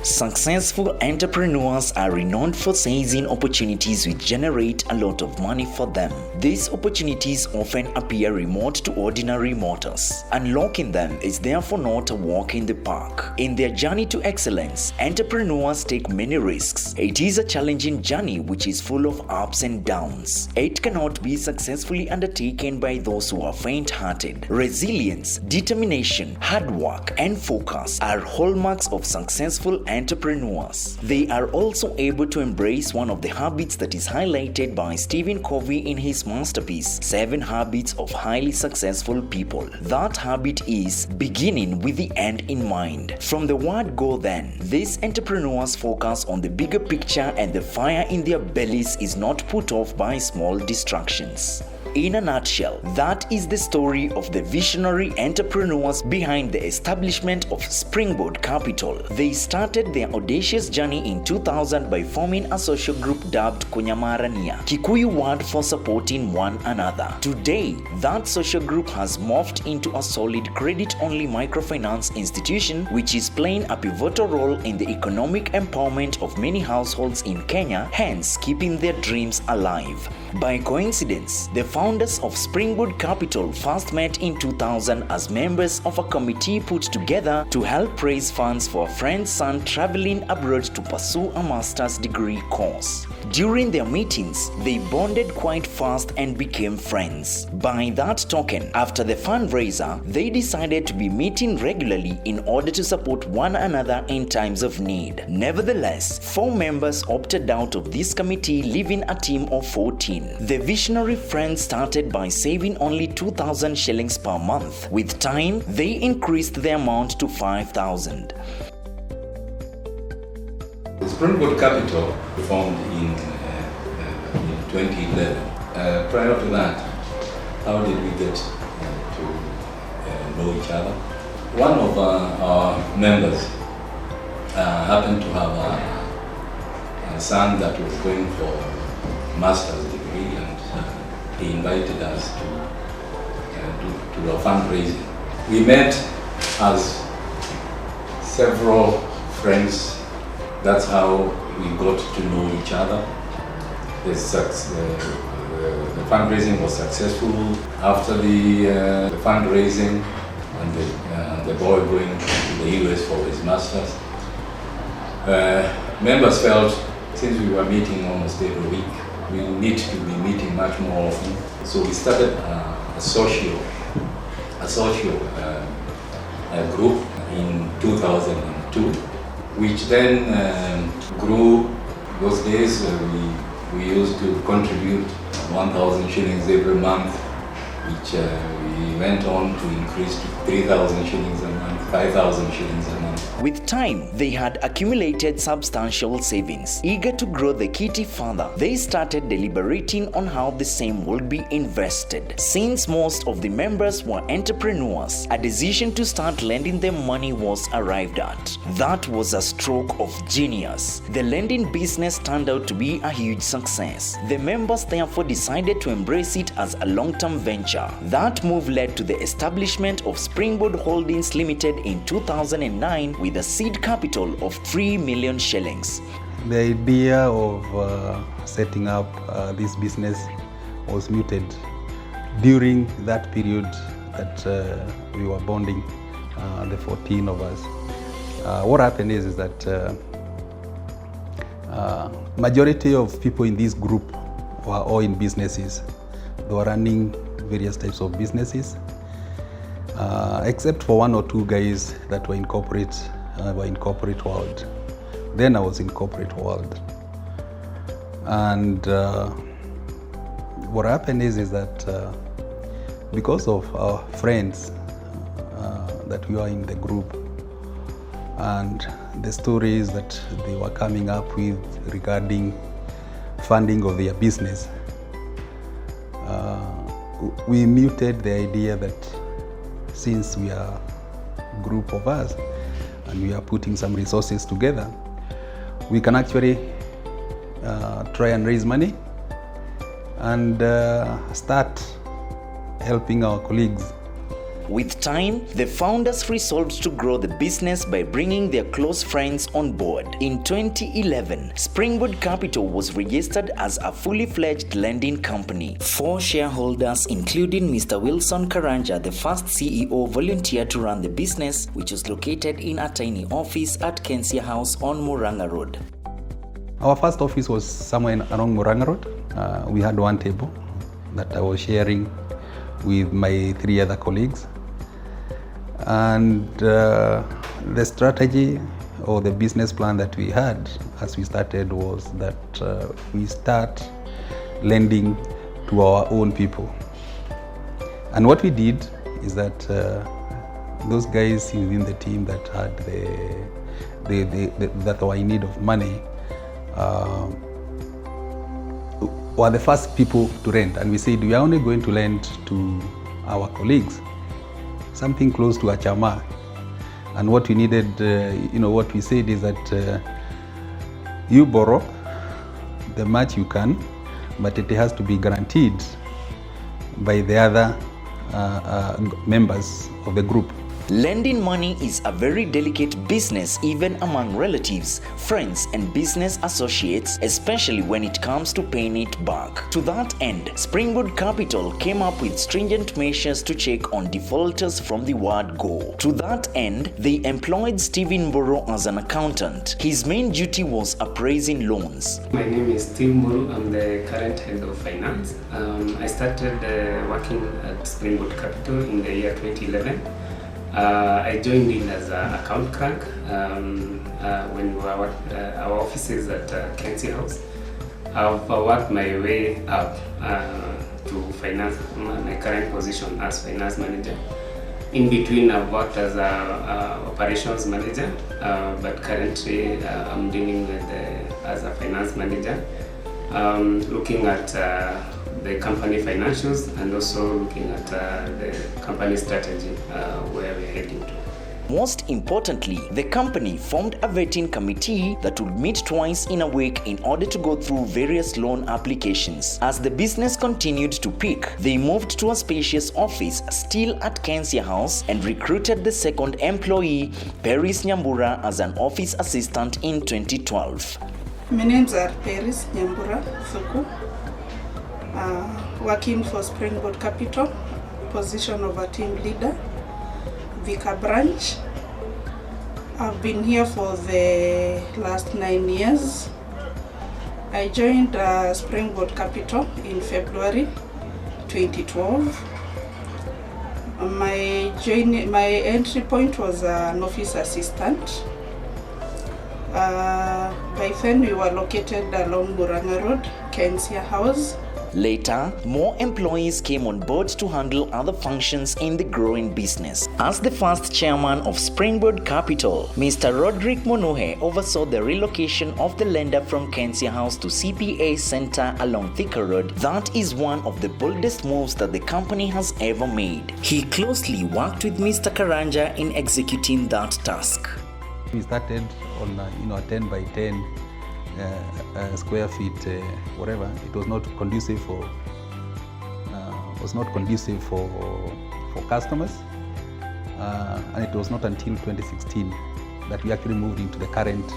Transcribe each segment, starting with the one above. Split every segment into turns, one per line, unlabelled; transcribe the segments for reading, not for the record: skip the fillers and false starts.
Successful entrepreneurs are renowned for seizing opportunities which generate a lot of money for them. These opportunities often appear remote to ordinary mortals. Unlocking them is therefore not a walk in the park. In their journey to excellence, entrepreneurs take many risks. It is a challenging journey which is full of ups and downs. It cannot be successfully undertaken by those who are faint-hearted. Resilience, determination, hard work, and focus are hallmarks of successful entrepreneurs. They are also able to embrace one of the habits that is highlighted by Stephen Covey in his masterpiece, 7 Habits of Highly Successful People. That habit is beginning with the end in mind. From the word go then, these entrepreneurs focus on the bigger picture and the fire in their bellies is not put off by small distractions. In a nutshell, that is the story of the visionary entrepreneurs behind the establishment of Springboard Capital. They started their audacious journey in 2000 by forming a social group dubbed Kunyamarania, Kikuyu word for supporting one another. Today, that social group has morphed into a solid credit-only microfinance institution which is playing a pivotal role in the economic empowerment of many households in Kenya, hence keeping their dreams alive. By coincidence, the founders of Springboard Capital first met in 2000 as members of a committee put together to help raise funds for a friend's son traveling abroad to pursue a master's degree course. During their meetings, they bonded quite fast and became friends. By that token, after the fundraiser, they decided to be meeting regularly in order to support one another in times of need. Nevertheless, 4 members opted out of this committee, leaving a team of 14. The visionary friends started by saving only 2,000 shillings per month. With time, they increased the amount to 5,000.
The Springboard Capital formed in 2011. Prior to that, how did we get to know each other? One of our members happened to have a son that was going for master's degree, and he invited us to a fundraising. We met as several friends. That's how we got to know each other. The fundraising was successful. After the fundraising and the boy going to the US for his master's, members felt since we were meeting almost every week, we need to be meeting much more often. So we started a social group in 2002, which then grew. Those days we used to contribute 1,000 shillings every month, which we went on to increase to 3,000 shillings a month, 5,000 shillings a month.
With time, they had accumulated substantial savings. Eager to grow the kitty further, they started deliberating on how the same would be invested. Since most of the members were entrepreneurs, a decision to start lending them money was arrived at. That was a stroke of genius. The lending business turned out to be a huge success. The members therefore decided to embrace it as a long-term venture. That move led to the establishment of Springboard Holdings Limited in 2009 with a seed capital of 3 million shillings.
The idea of setting up this business was mooted during that period that we were bonding, the 14 of us. What happened is that majority of people in this group were all in businesses. They were running various types of businesses, except for 1 or 2 guys that were in corporate world. Then I was in corporate world, and what happened is that because of our friends that we were in the group and the stories that they were coming up with regarding funding of their business, we muted the idea that since we are a group of us and we are putting some resources together, we can actually try and raise money and start helping our colleagues
With time, the founders resolved to grow the business by bringing their close friends on board. In 2011, Springboard Capital was registered as a fully fledged lending company. 4 shareholders, including Mr. Wilson Karanja, the first CEO, volunteered to run the business, which was located in a tiny office at Kensia House on Muranga Road.
Our first office was somewhere around Muranga Road. We had one table that I was sharing with my 3 other colleagues. And the strategy or the business plan that we had as we started was that we start lending to our own people. And what we did is that those guys within the team that had that were in need of money were the first people to lend. And we said we are only going to lend to our colleagues, something close to a chama. And what we needed, what we said is that you borrow the much you can, but it has to be guaranteed by the other members of the group.
Lending money is a very delicate business even among relatives, friends and business associates, especially when it comes to paying it back. To that end, Springboard Capital came up with stringent measures to check on defaulters from the word go. To that end, they employed Stephen Mboro as an accountant. His main duty was appraising loans.
My name is Steve Mboro. I'm the current head of finance. I started working at Springboard Capital in the year 2011. I joined in as an account clerk when we were our offices at Kensia House. I've worked my way up to finance, my current position as finance manager. In between, I've worked as an operations manager, but currently I'm dealing with as a finance manager, looking at the company financials and also looking at the company strategy where we're heading to.
Most importantly, the company formed a vetting committee that would meet twice in a week in order to go through various loan applications. As the business continued to peak, they moved to a spacious office still at Kensia House and recruited the second employee, Paris Nyambura, as an office assistant in 2012.
My names are Paris Nyambura Suku. Working for Springboard Capital, position of a team leader, Vika branch. I've been here for the last 9 years. I joined Springboard Capital in February 2012. My entry point was an office assistant. By then we were located along Muranga Road, Kensia House.
Later, more employees came on board to handle other functions in the growing business. As the first chairman of Springboard Capital, Mr. Roderick Monohe oversaw the relocation of the lender from Kensia House to CPA Center along Thika Road. That is one of the boldest moves that the company has ever made. He closely worked with Mr. Karanja in executing that task.
We started on a 10 by 10 square feet, whatever. It was not conducive for customers, and it was not until 2016 that we actually moved into the current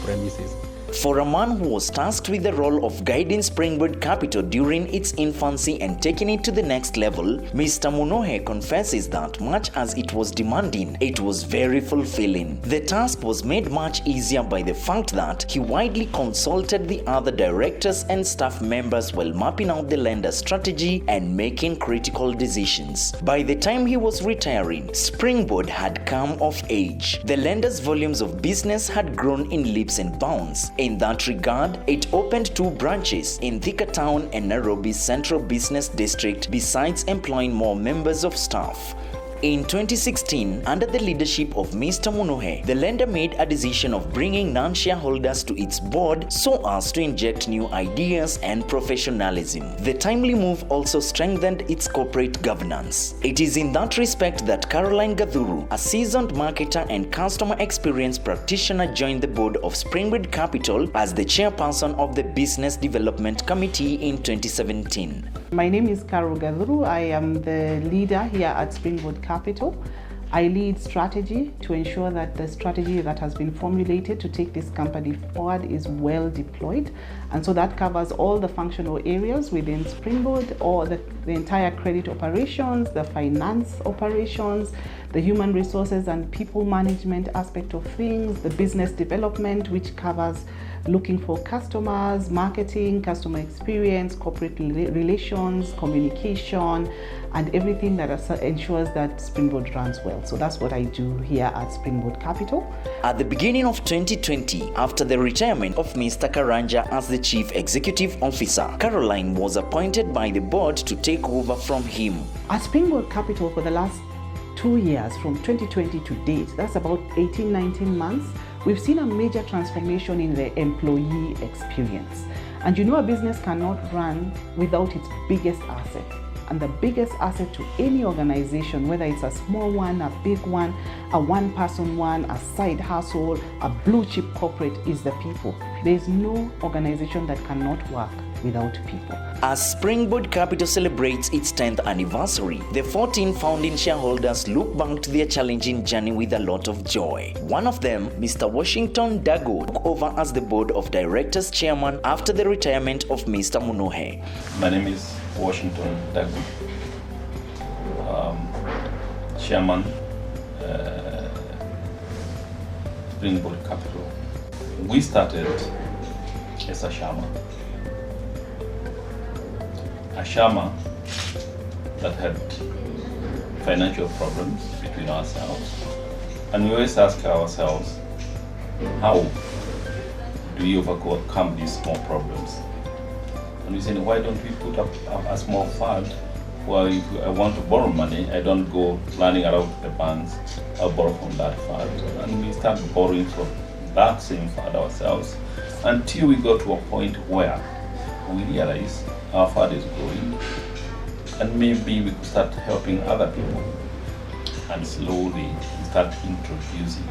premises.
For a man who was tasked with the role of guiding Springboard Capital during its infancy and taking it to the next level, Mr. Munohe confesses that much as it was demanding, it was very fulfilling. The task was made much easier by the fact that he widely consulted the other directors and staff members while mapping out the lender's strategy and making critical decisions. By the time he was retiring, Springboard had come of age. The lender's volumes of business had grown in leaps and bounds. In that regard, it opened 2 branches in Thika Town and Nairobi's Central Business District, besides employing more members of staff. In 2016, under the leadership of Mr. Munohe, the lender made a decision of bringing non-shareholders to its board so as to inject new ideas and professionalism. The timely move also strengthened its corporate governance. It is in that respect that Caroline Gathuru, a seasoned marketer and customer experience practitioner, joined the board of Springboard Capital as the chairperson of the Business Development Committee in 2017.
My name is Carol Gathuru. I am the leader here at Springboard Capital. Capital. I lead strategy to ensure that the strategy that has been formulated to take this company forward is well deployed. And so that covers all the functional areas within Springboard, or the entire credit operations, the finance operations, the human resources and people management aspect of things, the business development, which covers looking for customers, marketing, customer experience, corporate relations, communication, and everything that ensures that Springboard runs well. So that's what I do here at Springboard Capital.
At the beginning of 2020, after the retirement of Mr. Karanja as the Chief Executive Officer, Caroline was appointed by the board to take over from him.
At Springboard Capital for the last 2 years, from 2020 to date, that's about 18-19 months, we've seen a major transformation in the employee experience. And you know, a business cannot run without its biggest asset. And the biggest asset to any organization, whether it's a small one, a big one, a one-person one, a side hustle, a blue-chip corporate, is the people. There's no organization that cannot work without people.
As Springboard Capital celebrates its 10th anniversary, the 14 founding shareholders look back to their challenging journey with a lot of joy. One of them, Mr. Washington Dago, took over as the Board of Directors Chairman after the retirement of Mr. Munohe.
My name is Washington Dago, Chairman, Springboard Capital. We started as a Shama that had financial problems between ourselves, and we always ask ourselves, how do we overcome these small problems? And we said, why don't we put up a small fund where if I want to borrow money, I don't go running around the banks, I'll borrow from that fund. And we start borrowing from that same fund ourselves until we got to a point where we realize our fund is growing and maybe we could start helping other people, and slowly start introducing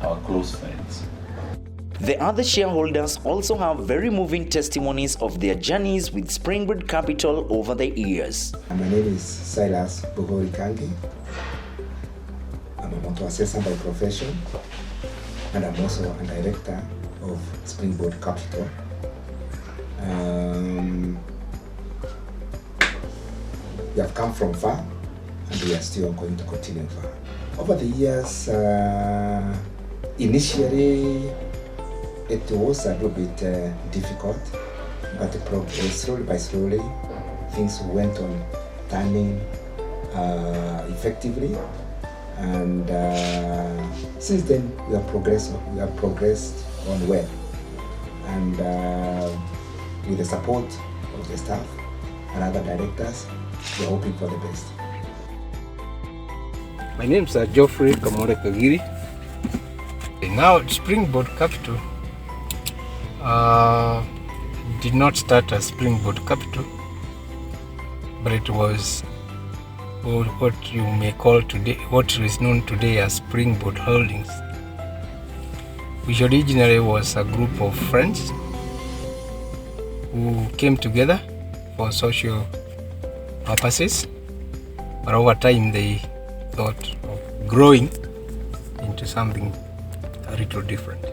our close friends.
The other shareholders also have very moving testimonies of their journeys with Springboard Capital over the years.
My name is Silas Bohori Kangi. I'm a motor assessor by profession, and I'm also a director of Springboard Capital. We have come from far, and we are still going to continue far. Over the years, initially it was a little bit difficult, but slowly by slowly things went on turning effectively, and since then we have progressed on well, and with the support of the staff and other directors, we are hoping for the best.
My name is Geoffrey Kamore Kagiri. Now Springboard Capital did not start as Springboard Capital, but it was what you may call today, what is known today as Springboard Holdings, which originally was a group of friends who came together for social purposes, but over time they thought of growing into something a little different.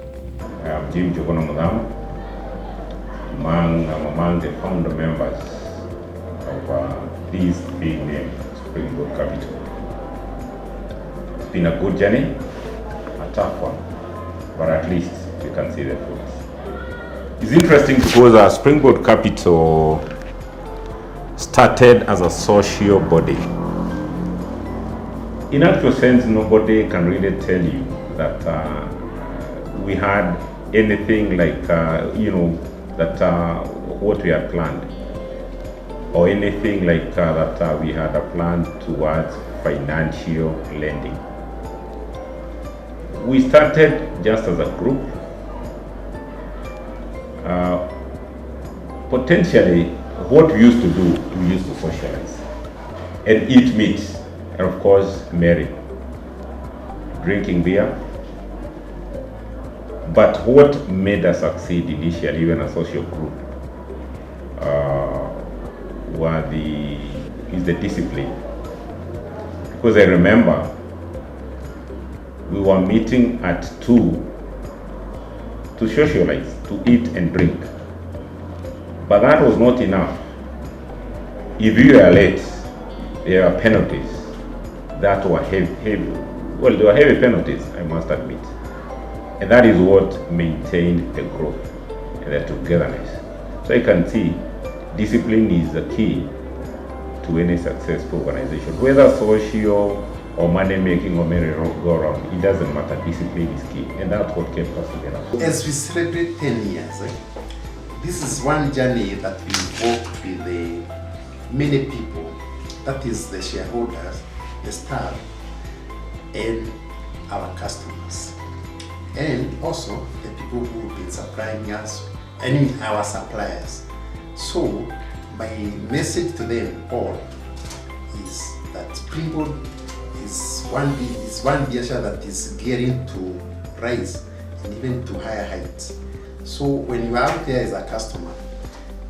I'm Jim Jokono Mudama. I'm among the founder members of this big name, Springboard Capital. It's been a good journey, a tough one, but at least you can see the fruits. It's interesting because Springboard Capital started as a social body. In actual sense, nobody can really tell you that we had anything like, what we had planned, or anything like that we had a plan towards financial lending. We started just as a group. Potentially, what we used to do, we used to socialize and eat meat, and of course, marry, drinking beer. But what made us succeed initially, even a social group, is the discipline Because I remember we were meeting at 2 to socialize, to eat and drink. But that was not enough. If you were late, there were penalties that were heavy. Well, there were heavy penalties, I must admit. And that is what maintained the growth and the togetherness. So you can see discipline is the key to any successful organization. Whether social or money making or merry-go-round, it doesn't matter. Discipline is key, and that's what kept us together.
As we celebrate 10 years, this is one journey that we walked with many people, that is the shareholders, the staff, and our customers. And also the people who have been supplying us, and our suppliers. So my message to them all is that Springboard is one biashara that is gearing to rise and even to higher heights. So when you are out there as a customer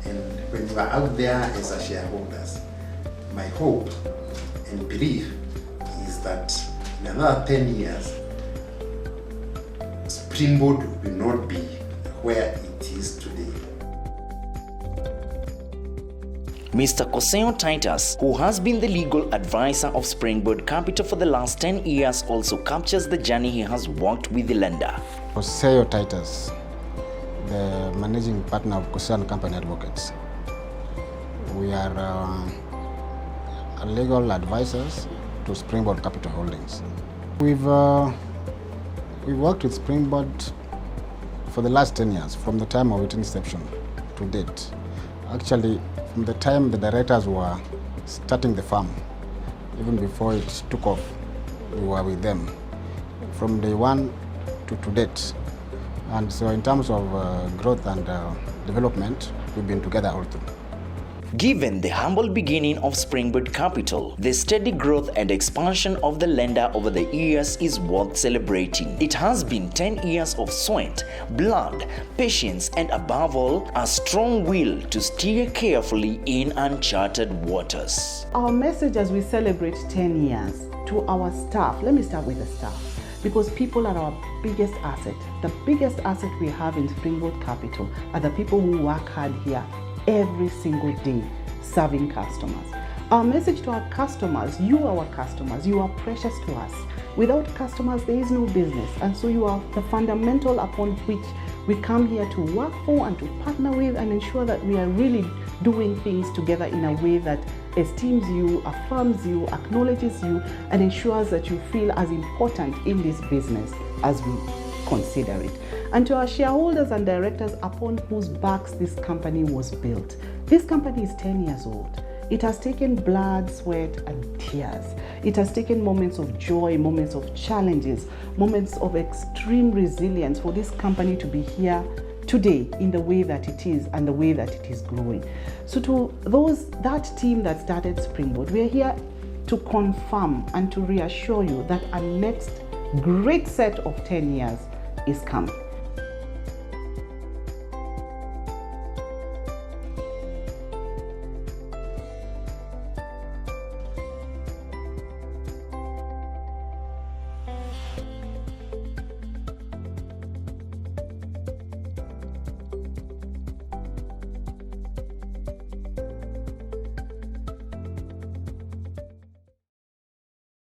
and when you are out there as a shareholders, my hope and belief is that in another 10 years, Springboard will not be where it is today.
Mr. Koseo Titus, who has been the legal advisor of Springboard Capital for the last 10 years, also captures the journey he has walked with the lender.
Koseo Titus, the managing partner of Koseo Company Advocates. We are legal advisors to Springboard Capital Holdings. We've worked with Springboard for the last 10 years, from the time of its inception to date. Actually, from the time the directors were starting the firm, even before it took off, we were with them from day one to date. And so in terms of growth and development, we've been together all through.
Given the humble beginning of Springboard Capital, the steady growth and expansion of the lender over the years is worth celebrating. It has been 10 years of sweat, blood, patience, and above all, a strong will to steer carefully in uncharted waters.
Our message as we celebrate 10 years to our staff, let me start with the staff, because people are our biggest asset. The biggest asset we have in Springboard Capital are the people who work hard here every single day serving customers. Our message to our customers, you are precious to us. Without customers, there is no business, and so you are the fundamental upon which we come here to work for and to partner with and ensure that we are really doing things together in a way that esteems you, affirms you, acknowledges you, and ensures that you feel as important in this business as we consider it. And to our shareholders and directors upon whose backs this company was built. This company is 10 years old. It has taken blood, sweat, and tears. It has taken moments of joy, moments of challenges, moments of extreme resilience for this company to be here today in the way that it is and the way that it is growing. So to that team that started Springboard, we are here to confirm and to reassure you that our next great set of 10 years is coming.